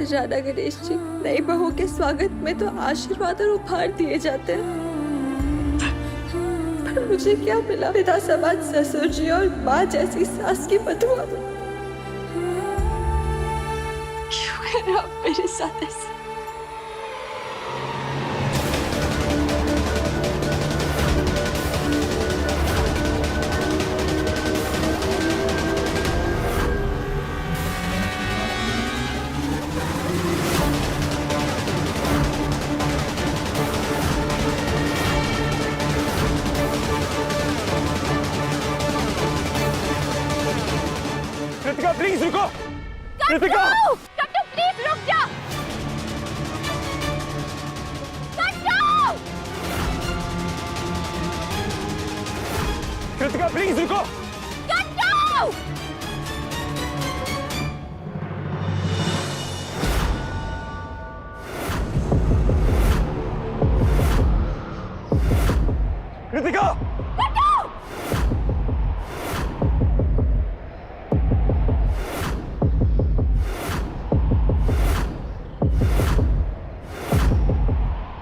जाना गणेश जी। नई बहू के स्वागत में तो आशीर्वाद और उपहार दिए जाते हैं, पर मुझे क्या मिला? पिता समान ससुर जी और माँ जैसी सास की बदुआ। क्यों कर रहे हो आप मेरे साथ ऐसे? कृतिका प्लीज रुको। कृतिका कट्टू प्लीज रुक जा। कट्टू कृतिका प्लीज रुको। कट्टू कृतिका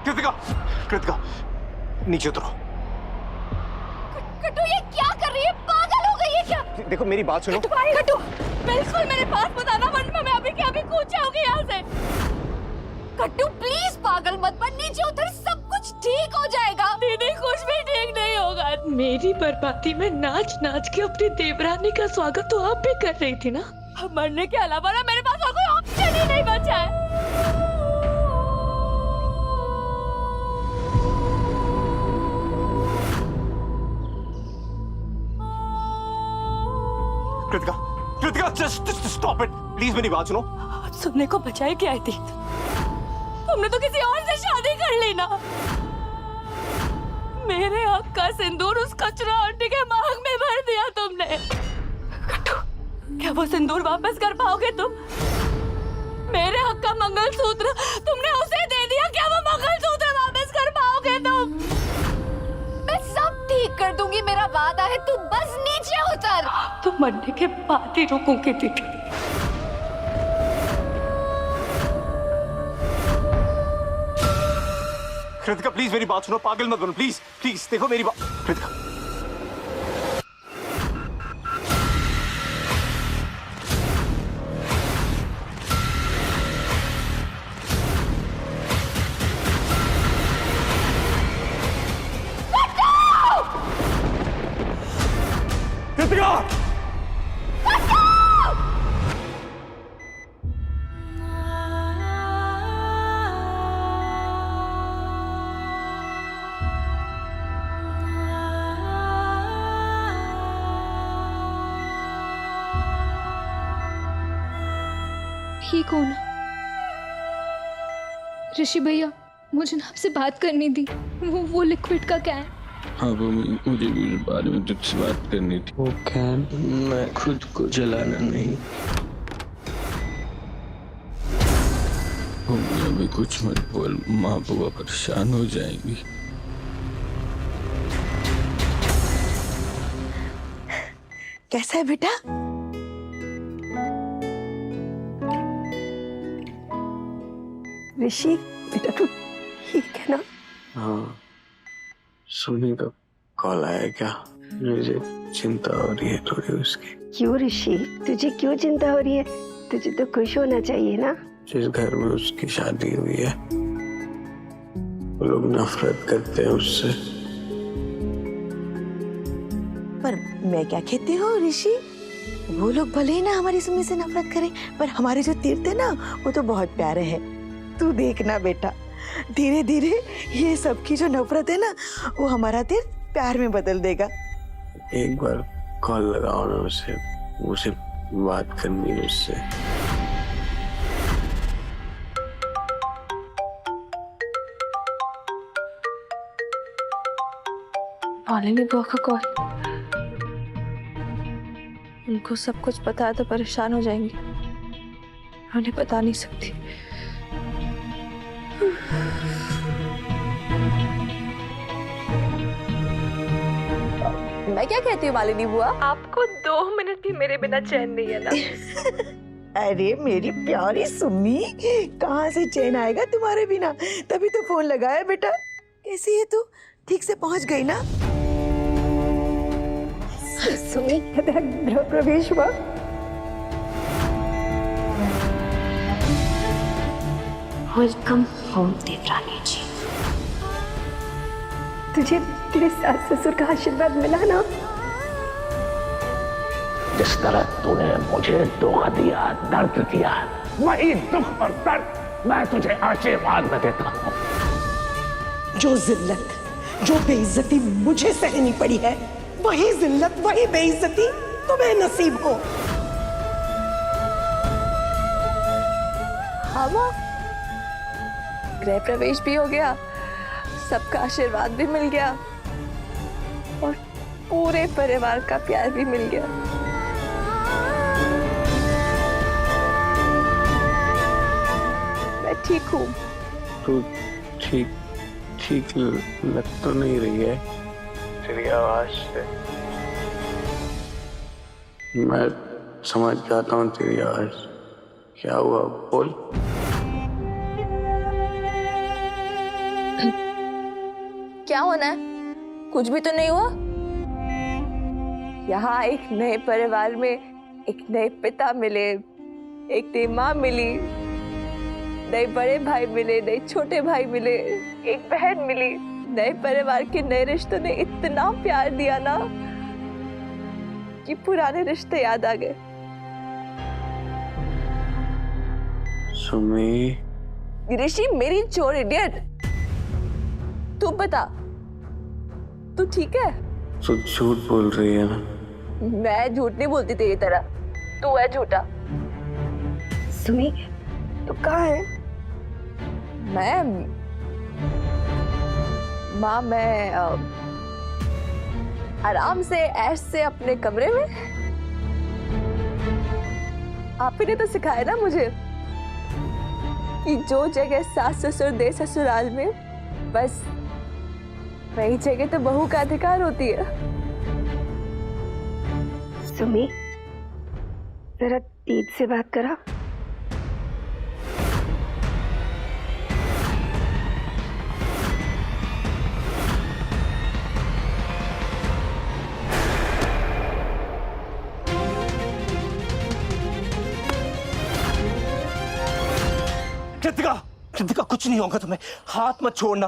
कृतिका कृतिका नीचे उतरो। कट्टू ये क्या कर रही है? पागल हो गई है क्या? देखो मेरी बात सुनो। कट्टू बिल्कुल मेरे पास मत आना, वरना मैं अभी के अभी कूद जाऊंगी यहाँ से। कट्टू प्लीज पागल मत बन, नीचे उतर, सब कुछ ठीक हो जाएगा। दीदी कुछ भी ठीक नहीं होगा। मेरी बर्बादी में नाच नाच के अपनी देवरानी का स्वागत तो आप भी कर रही थी ना। अब मरने के अलावा ना मेरे पास और कोई ऑप्शन ही नहीं बचा है। Kritika Kritika just stop it please, मेरी बात सुनो। अब सुनने को बचाए क्या थी? तुमने तो किसी और से शादी कर ली ना। मेरे हक का सिंदूर उस कचरा आंटी के मांग में भर दिया तुमने। कट्टू क्या वो सिंदूर वापस कर पाओगे तुम? मेरे हक का मंगलसूत्र तुमने उसे दे दिया, क्या वो मंगलसूत्र वापस कर पाओगे तुम? मैं सब ठीक कर दूंगी, मेरा वादा है। तू बस नीचे उतर। तो मरने के बाद ही रोकूंगी दीदी। कृतिका प्लीज मेरी बात सुनो, पागल मत बनो प्लीज प्लीज। देखो मेरी बात कृतिका। कृतिका ठीक हो ना ऋषि भैया? मुझे ना आपसे बात करनी थी। वो लिक्विड का क्या है? हाँ वो मुझे भी इस बारे में तुझसे बात करनी थी। वो कैन मैं खुद को जलाना नहीं। अभी कुछ मत बोल, माँ बुआ परेशान हो जाएंगी। कैसा है बेटा? ऋषि बेटा तू ठीक है ना? हाँ सुनी का कॉल आया क्या? मुझे चिंता हो रही है थोड़ी उसकी। क्यों ऋषि, तुझे क्यों चिंता हो रही है? तुझे तो खुश होना चाहिए ना। जिस घर में उसकी शादी हुई है वो लोग नफरत करते हैं उससे। पर मैं क्या कहती हूँ ऋषि, वो लोग भले ही ना हमारी सुमी से नफरत करें, पर हमारे जो तीर्थ है ना वो तो बहुत प्यारे हैं। तू देखना बेटा, धीरे धीरे ये सबकी जो नफरत है ना वो हमारा तीर्थ प्यार में बदल देगा। एक बार कॉल लगाओ ना उसे, मुझे बात करनी है उससे। मालिनी बुआ का कॉल। उनको सब कुछ पता है तो परेशान हो जाएंगे, उन्हें बता नहीं सकती। मैं क्या कहती हूँ मालिनी बुआ? आपको 2 मिनट भी मेरे बिना चैन नहीं है ना? अरे मेरी प्यारी सुम्मी, कहाँ से चैन आएगा तुम्हारे बिना? तभी तो फोन लगाया बेटा। कैसी है तू? ठीक से पहुंच गई ना? सुमी, तेरा गृह प्रवेश हुआ। वेलकम होम देवरानी जी। तुझे तेरे सास ससुर का आशीर्वाद मिला ना? जिस तरह तूने मुझे दुख दिया, दर्द दिया, वही दुख और दर्द मैं तुझे आशीर्वाद में देता हूँ। जो जिल्लत, जो बेइज्जती मुझे सहनी पड़ी है, वही जिल्लत, वही बेइज्जती तुम्हें नसीब हो। हाँ माँ, गृह प्रवेश भी हो गया, सबका आशीर्वाद भी मिल गया और पूरे परिवार का प्यार भी मिल गया। मैं ठीक हूँ। तू ठीक ठीक लग तो नहीं रही है तेरी आवाज से। मैं समझ जाता हूँ तेरी आवाज। क्या हुआ बोल। क्या होना है? कुछ भी तो नहीं हुआ। यहाँ एक नए परिवार में एक नए पिता मिले, एक नई माँ मिली, नए बड़े भाई मिले, नए छोटे भाई मिले, एक बहन मिली। नए परिवार के नए रिश्तों ने इतना प्यार दिया ना कि पुराने रिश्ते याद आ गए। सुमी। ऋषि मेरी चोर इडियट, तू बता, तू ठीक है? तू झूठ बोल रही है ना? मैं झूठ नहीं बोलती तेरी तरह, तू है झूठा। सुमी, तू कहाँ है? मैं आराम से ऐश से अपने कमरे में। आप ही ने तो सिखाया ना मुझे कि जो जगह सास ससुर दे ससुराल में, बस वही जगह तो बहू का अधिकार होती है। सुमी, जरा दीप से बात करा। कृतिका, कृतिका कुछ नहीं होगा तुम्हें, हाथ मत छोड़ना।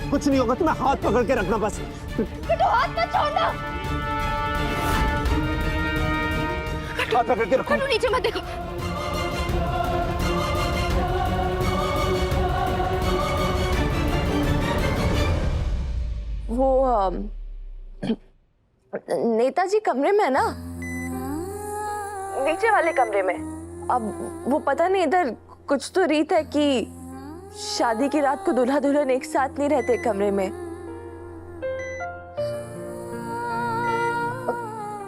कुछ नहीं होगा, तुम्हें हाथ पकड़ के रखना बस। हाथ मत छोड़ना। हाथ पकड़ के रखो। नीचे मत देखो। वो नेताजी कमरे में है ना, नीचे वाले कमरे में। अब वो पता नहीं, इधर कुछ तो रीत है कि शादी की रात को दूल्हा दुल्हन एक साथ नहीं रहते कमरे में।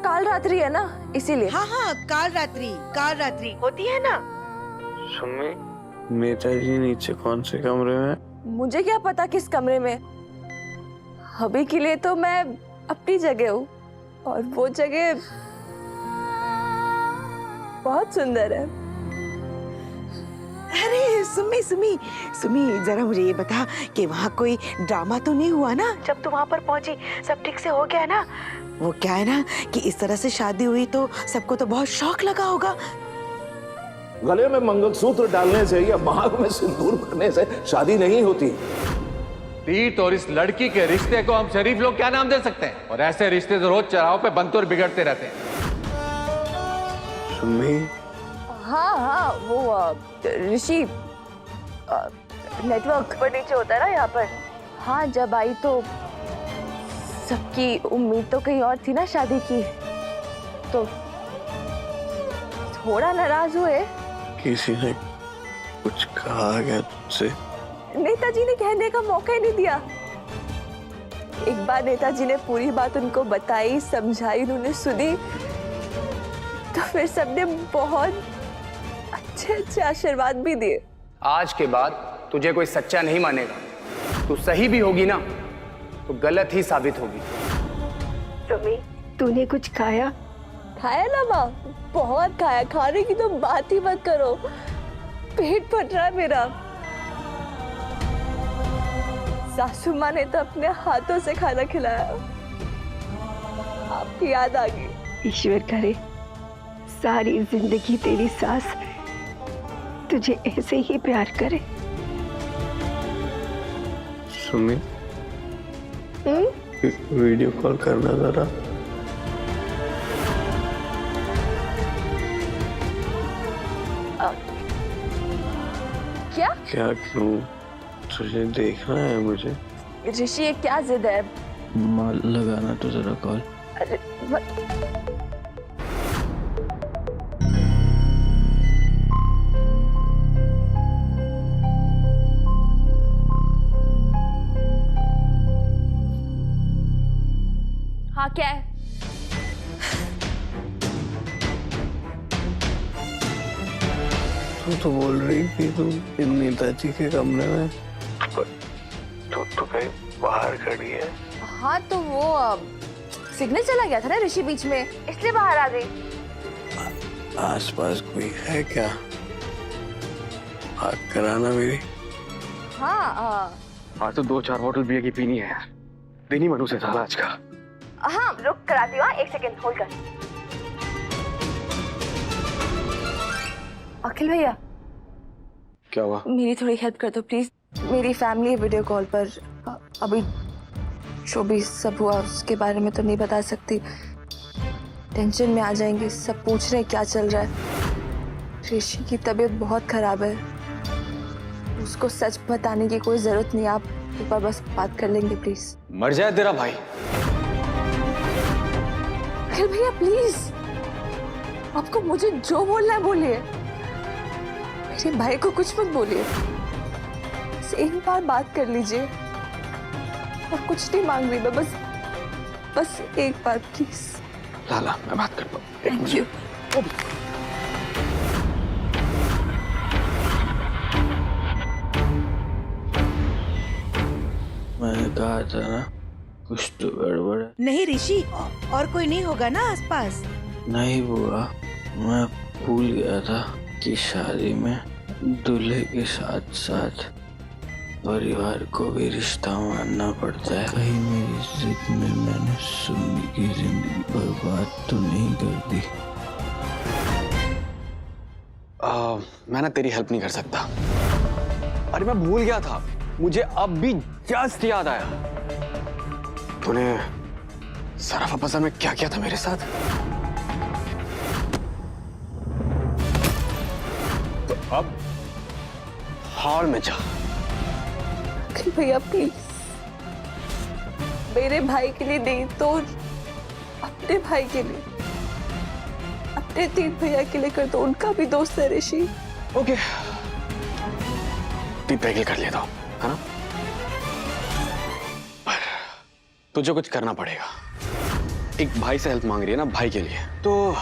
काल रात्रि है ना, इसीलिए। हाँ हाँ, काल रात्रि होती है ना। सुमी, नेताजी नीचे कौन से कमरे में? मुझे क्या पता किस कमरे में। अभी के लिए तो मैं अपनी जगह हूँ और वो जगह बहुत सुंदर है। अरे सुमी, जरा मुझे ये बता कि वहाँ कोई ड्रामा तो नहीं हुआ ना? जब तू वहाँ पर पहुंची सब ठीक से हो गया ना? वो क्या है ना कि इस तरह से शादी हुई तो सबको तो बहुत शौक लगा होगा। गले में मंगलसूत्र डालने से या मांग में सिंदूर भरने से शादी नहीं होती। तीर्थ और इस लड़की के रिश्ते को हम शरीफ लोग क्या नाम दे सकते हैं? और ऐसे रिश्ते तो रोज चौराहों पे बनते और बिगड़ते रहते हैं। सुमी। हाँ, वो ऋषि नेटवर्क पर नीचे होता है ना यहाँ पर। हाँ, जब आई तो सबकी उम्मीद तो कहीं और थी ना शादी की, तो थोड़ा नाराज हुए। किसी ने कुछ कहा क्या तुझसे? नेताजी ने कहने का मौका ही नहीं दिया। एक बार नेताजी ने पूरी बात उनको बताई, समझाई, उन्होंने सुनी, तो फिर सबने बहुत अच्छे आशीर्वाद भी दिए। आज के बाद तुझे कोई सच्चा नहीं मानेगा। तू सही भी होगी ना तो गलत ही साबित होगी। सुमी, तूने कुछ खाया? खाया ना माँ, बहुत खाया। खाने की तो बात ही मत करो, पेट फट रहा है मेरा। सासू माँ ने तो अपने हाथों से खाना खिलाया, आपकी याद आ गई। ईश्वर करे सारी जिंदगी तेरी सास तुझे ऐसे ही प्यार करे। सुमी, वीडियो कॉल करना जरा। क्या क्या क्यों? तुझे देखना है मुझे। ऋषि, ये क्या जिद है? लगाना तो जरा कॉल। अरे हाँ, क्या है? तू तो बोल रही थी तुम नीताजी के कमरे में, तो कहीं बाहर खड़ी है। हाँ तो वो सिग्नल चला गया था ना ऋषि बीच में, इसलिए बाहर आ गई। आसपास कोई है क्या? बात कराना मेरी। हाँ आज तो 2-4 बोतल बियर की पीनी है यार। दिन ही मनु से था आज का। हाँ, रुक कराती हूँ, 1 सेकेंड होल्ड कर। अखिल भैया, क्या हुआ? मेरी थोड़ी हेल्प कर दो प्लीज। मेरी फैमिली वीडियो कॉल पर, अभी जो भी सब हुआ उसके बारे में तो नहीं बता सकती, टेंशन में आ जाएंगे। सब पूछ रहे हैं क्या चल रहा है। ऋषि की तबीयत बहुत खराब है, उसको सच बताने की कोई जरूरत नहीं। आप एक बार बस बात कर लेंगे प्लीज। मर जाए तेरा भाई। अखिल भैया प्लीज, आपको मुझे जो बोलना है बोलिए, मेरे भाई को कुछ मत बोलिए। बस एक बार बात कर लीजिए, और कुछ नहीं मांग रही मैं, बस एक बार प्लीज। लाला, मैं बात करता हूँ। Thank you. मैंने कहा था ना कुछ तो गड़बड़ है। नहीं ऋषि, और कोई नहीं होगा ना आसपास? नहीं बुआ, मैं भूल गया था कि शादी में दूल्हे के साथ साथ परिवार को भी रिश्ता मानना पड़ता है। कहीं मेरी जिद में मैंने सुमी की जिंदगी बर्बाद तो नहीं कर दी। मैं ना तेरी हेल्प नहीं कर सकता। अरे मैं भूल गया था, मुझे अब भी जस्ट याद आया। तूने सराफा बाजार में क्या किया था मेरे साथ? तो अब हॉल में जा। अखिल भैया प्लीज, मेरे भाई के लिए नहीं तो अपने भाई के लिए, अपने 3 भैया के लिए कर दो। उनका भी दोस्त है ऋषि। ओके, 3 पैकेल कर लेता हूँ, है ना? पर तुझे कुछ करना पड़ेगा। एक भाई से हेल्प मांग रही है ना, भाई के लिए, तो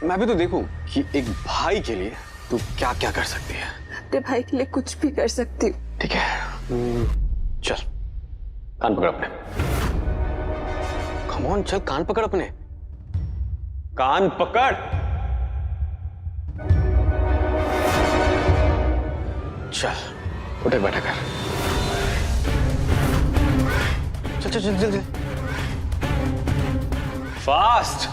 मैं भी तो देखूं कि एक भाई के लिए तू क्या क्या कर सकती है। अपने भाई के लिए कुछ भी कर सकती हूँ। ठीक है, चल कान पकड़ अपने। कम ऑन, चल कान पकड़ अपने, कान पकड़। चल उठक बैठा कर। चल चल चल चल, फास्ट।